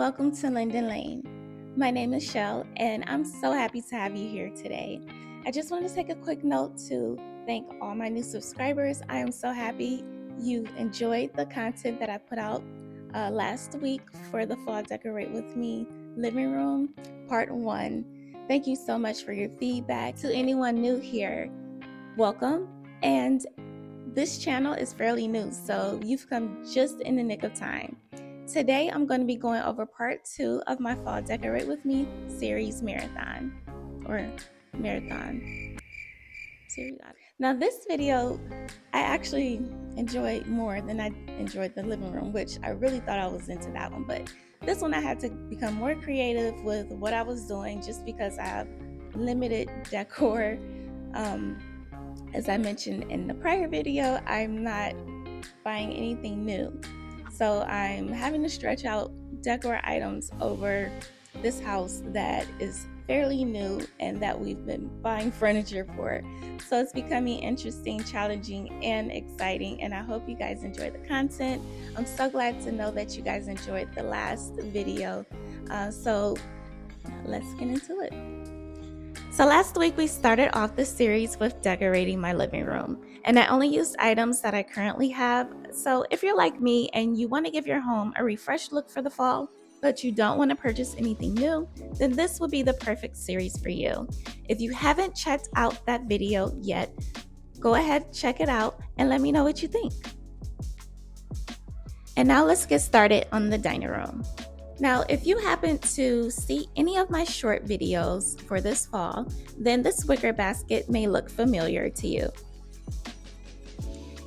welcome to Linden Lane. My name is Shell, and I'm so happy to have you here today. I just want to take a quick note to thank all my new subscribers. I am so happy you enjoyed the content that I put out last week for the Fall Decorate With Me Living Room Part 1. Thank you so much for your feedback. To anyone new here, welcome. And this channel is fairly new, so you've come just in the nick of time. Today, I'm going to be going over part 2 of my Fall Decorate With Me series marathon, or marathon series. Now, this video, I actually enjoyed more than I enjoyed the living room, which I really thought I was into that one. But this one, I had to become more creative with what I was doing just because I have limited decor. As I mentioned in the prior video, I'm not buying anything new. So I'm having to stretch out decor items over this house that is fairly new and that we've been buying furniture for. So it's becoming interesting, challenging, and exciting, and I hope you guys enjoy the content. I'm so glad to know that you guys enjoyed the last video. So let's get into it. So last week we started off the series with decorating my living room, and I only used items that I currently have. So if you're like me and you want to give your home a refreshed look for the fall, but you don't want to purchase anything new, then this would be the perfect series for you. If you haven't checked out that video yet, go ahead, check it out, and let me know what you think. And now let's get started on the dining room. Now, if you happen to see any of my short videos for this fall, then this wicker basket may look familiar to you.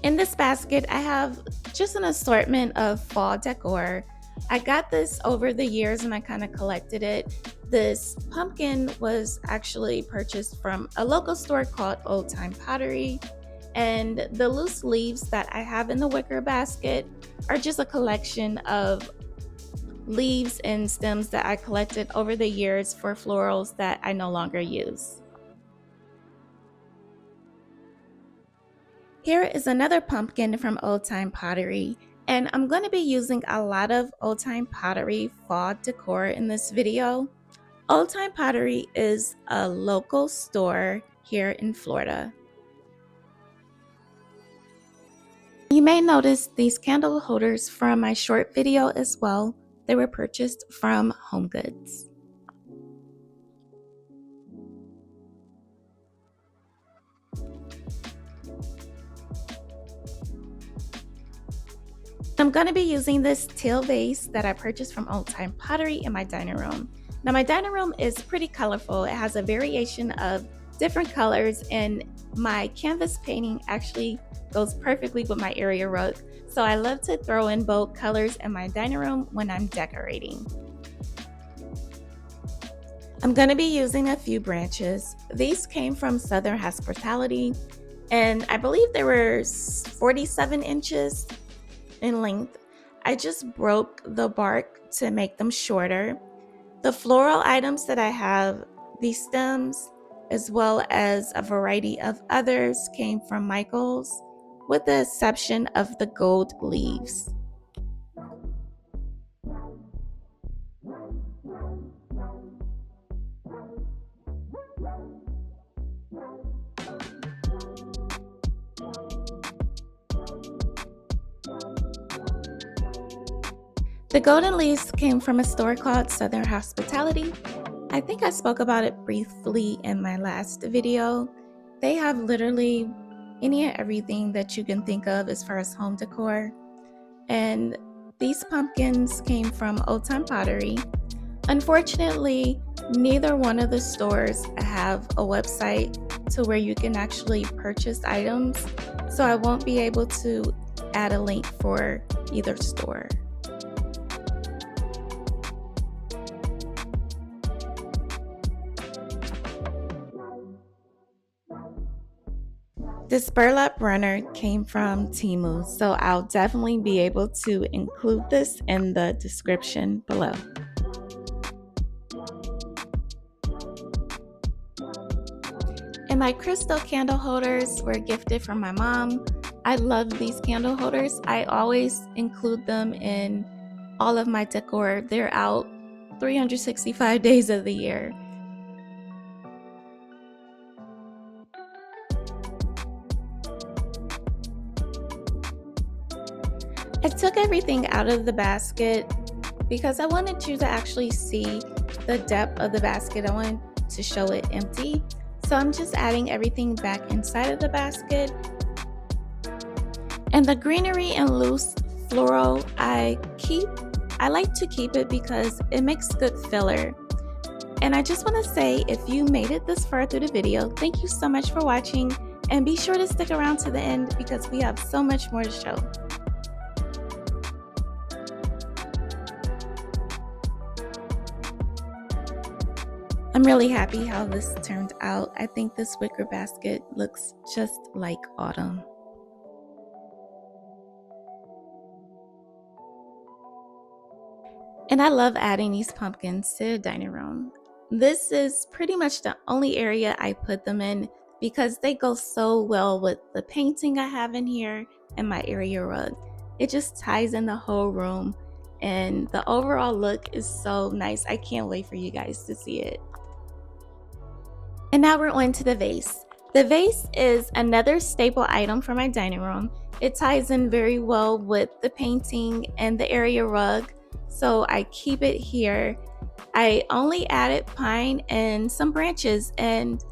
In this basket, I have just an assortment of fall decor. I got this over the years and I kind of collected it. This pumpkin was actually purchased from a local store called Old Time Pottery. And the loose leaves that I have in the wicker basket are just a collection of leaves and stems that I collected over the years for florals that I no longer use. Here is another pumpkin from Old Time Pottery, and I'm going to be using a lot of Old Time Pottery fall decor in this video. Old Time Pottery is a local store here in Florida. You may notice these candle holders from my short video as well. They were purchased from Home Goods. I'm going to be using this teal vase that I purchased from Old Time Pottery in my dining room. Now my dining room is pretty colorful. It has a variation of different colors, and my canvas painting actually goes perfectly with my area rug. So I love to throw in bold colors in my dining room when I'm decorating. I'm going to be using a few branches. These came from Southern Hospitality, and I believe they were 47 inches in length. I just broke the bark to make them shorter. The floral items that I have, these stems, as well as a variety of others, came from Michael's, with the exception of the gold leaves. The golden leaves came from a store called Southern Hospitality. I think I spoke about it briefly in my last video. They have literally any and everything that you can think of as far as home decor. And these pumpkins came from Old Time Pottery. Unfortunately, neither one of the stores have a website to where you can actually purchase items, so I won't be able to add a link for either store. This burlap runner came from Temu, so I'll definitely be able to include this in the description below. And my crystal candle holders were gifted from my mom. I love these candle holders. I always include them in all of my decor. They're out 365 days of the year. I took everything out of the basket because I wanted you to actually see the depth of the basket. I wanted to show it empty. So I'm just adding everything back inside of the basket. And the greenery and loose floral, I like to keep it because it makes good filler. And I just want to say, if you made it this far through the video, thank you so much for watching, and be sure to stick around to the end because we have so much more to show. I'm really happy how this turned out. I think this wicker basket looks just like autumn. And I love adding these pumpkins to the dining room. This is pretty much the only area I put them in because they go so well with the painting I have in here and my area rug. It just ties in the whole room, and the overall look is so nice. I can't wait for you guys to see it. And now we're on to the vase. The vase is another staple item for my dining room. It ties in very well with the painting and the area rug, so I keep it here. I only added pine and some branches, and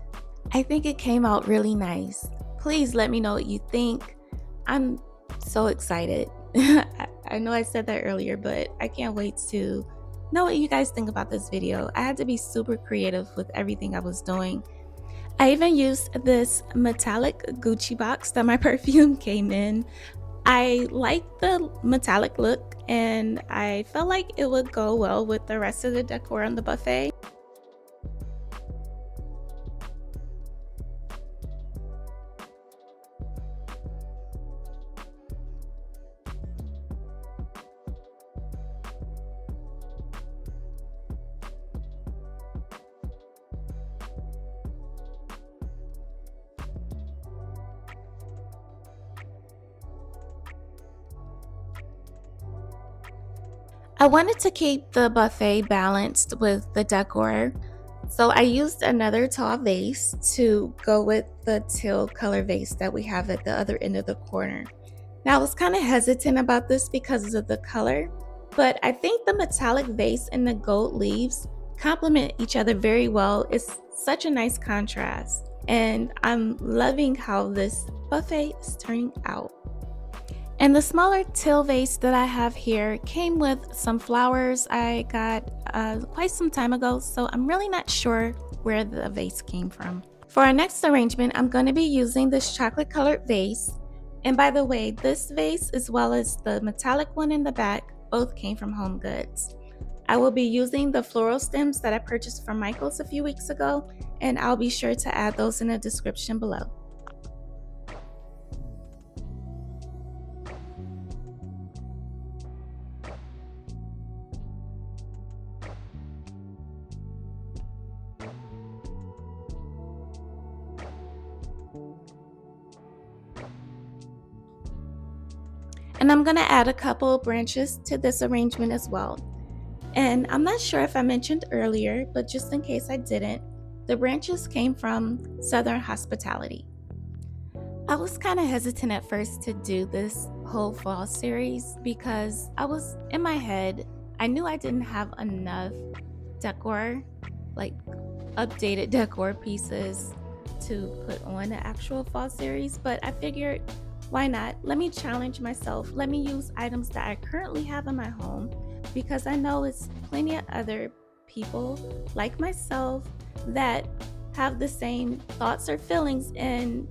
I think it came out really nice. Please let me know what you think. I'm so excited. I know I said that earlier, but I can't wait to know what you guys think about this video. I had to be super creative with everything I was doing. I even used this metallic Gucci box that my perfume came in. I like the metallic look, and I felt like it would go well with the rest of the decor on the buffet. I wanted to keep the buffet balanced with the decor, so I used another tall vase to go with the teal color vase that we have at the other end of the corner. Now I was kind of hesitant about this because of the color, but I think the metallic vase and the gold leaves complement each other very well. It's such a nice contrast, and I'm loving how this buffet is turning out. And the smaller teal vase that I have here came with some flowers I got quite some time ago, so I'm really not sure where the vase came from. For our next arrangement, I'm going to be using this chocolate colored vase. And by the way, this vase as well as the metallic one in the back both came from Home Goods. I will be using the floral stems that I purchased from Michael's a few weeks ago, and I'll be sure to add those in the description below. And I'm going to add a couple branches to this arrangement as well. And I'm not sure if I mentioned earlier, but just in case I didn't, the branches came from Southern Hospitality. I was kind of hesitant at first to do this whole fall series because I was in my head, I knew I didn't have enough decor, like updated decor pieces to put on the actual fall series, but I figured, why not? Let me challenge myself. Let me use items that I currently have in my home, because I know it's plenty of other people like myself that have the same thoughts or feelings, and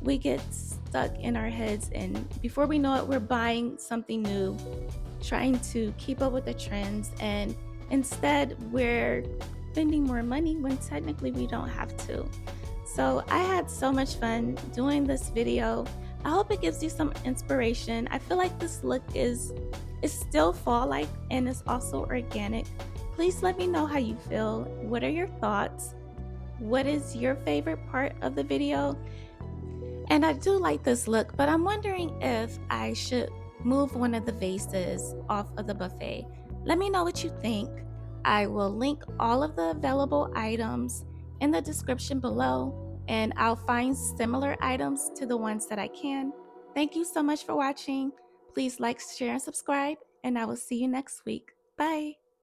we get stuck in our heads, and before we know it, we're buying something new, trying to keep up with the trends, and instead we're spending more money when technically we don't have to. So I had so much fun doing this video. I hope it gives you some inspiration. I feel like this look is still fall-like and it's also organic. Please let me know how you feel. What are your thoughts? What is your favorite part of the video? And I do like this look, but I'm wondering if I should move one of the vases off of the buffet. Let me know what you think. I will link all of the available items in the description below, and I'll find similar items to the ones that I can. Thank you so much for watching. Please like, share, and subscribe, and I will see you next week. Bye.